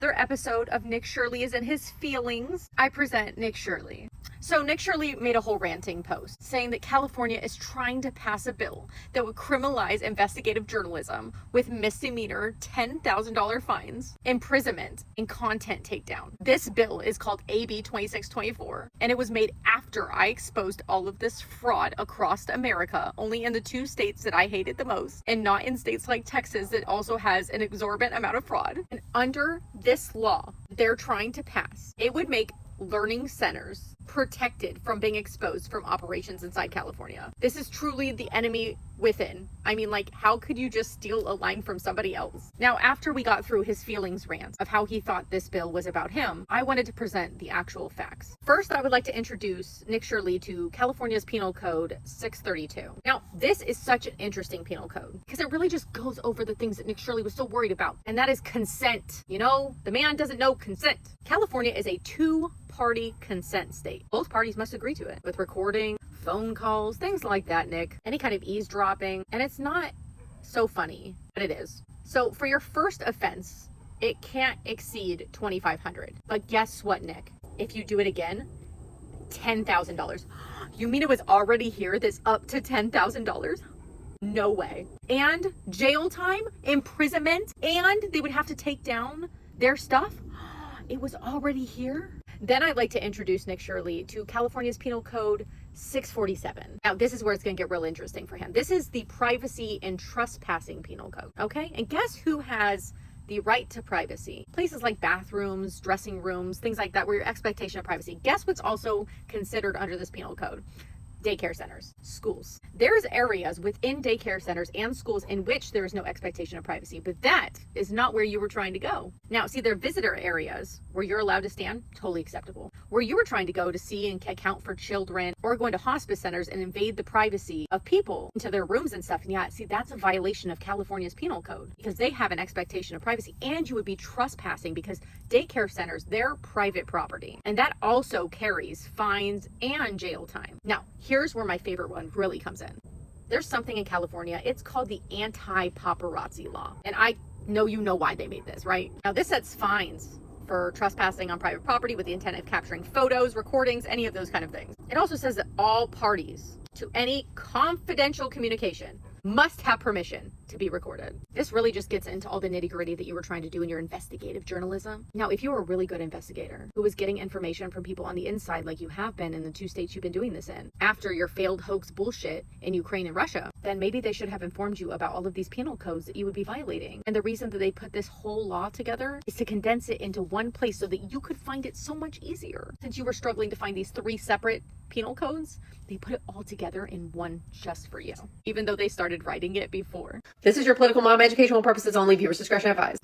Another episode of Nick Shirley is in his feelings. I present Nick Shirley. So Nick Shirley made a whole ranting post saying that California is trying to pass a bill that would criminalize investigative journalism with misdemeanor $10,000 fines, imprisonment, and content takedown. This bill is called AB 2624, and it was made after I exposed all of this fraud across America, only in the 2 states that I hated the most, and not in states like Texas that also has an exorbitant amount of fraud. And under this law they're trying to pass, it would make learning centers protected from being exposed from operations inside California. This is truly the enemy within. I mean, like, how could you just steal a line from somebody else? Now, after we got through his feelings rant of how he thought this bill was about him, I wanted to present the actual facts. First, I would like to introduce Nick Shirley to California's Penal Code 632. Now, this is such an interesting penal code because it really just goes over the things that Nick Shirley was so worried about, and that is consent. You know, the man doesn't know consent. California is a 2-party consent state. Both parties must agree to it with recording, phone calls, things like that, Nick. Any kind of eavesdropping. And it's not so funny, but it is. So for your first offense, it can't exceed $2,500. But guess what, Nick? If you do it again, $10,000. You mean it was already here that's up to $10,000? No way. And jail time, imprisonment, and they would have to take down their stuff? It was already here? Then I'd like to introduce Nick Shirley to California's Penal Code 647. Now, this is where it's going to get real interesting for him. This is the privacy and trespassing penal code, okay? And guess who has the right to privacy? Places like bathrooms, dressing rooms, things like that, where your expectation of privacy. Guess what's also considered under this penal code? Daycare centers, schools. There's areas within daycare centers and schools in which there is no expectation of privacy, but that is not where you were trying to go. Now, see, there are visitor areas where you're allowed to stand, totally acceptable. Where you were trying to go to see and account for children, or going to hospice centers and invade the privacy of people into their rooms and stuff. And yeah, see, that's a violation of California's penal code because they have an expectation of privacy, and you would be trespassing because daycare centers, they're private property. And that also carries fines and jail time. Now, here's where my favorite one really comes in. There's something in California, it's called the anti-paparazzi law. And I know you know why they made this, right? Now, this sets fines for trespassing on private property with the intent of capturing photos, recordings, any of those kind of things. It also says that all parties to any confidential communication must have permission to be recorded. This really just gets into all the nitty-gritty that you were trying to do in your investigative journalism. Now, if you were a really good investigator who was getting information from people on the inside like you have been in the 2 states you've been doing this in, after your failed hoax bullshit in Ukraine and Russia, then maybe they should have informed you about all of these penal codes that you would be violating. And the reason that they put this whole law together is to condense it into one place so that you could find it so much easier. Since you were struggling to find these 3 separate penal codes, they put it all together in one just for you, even though they started writing it before. This is your political mom, educational purposes only, viewers discretion advised.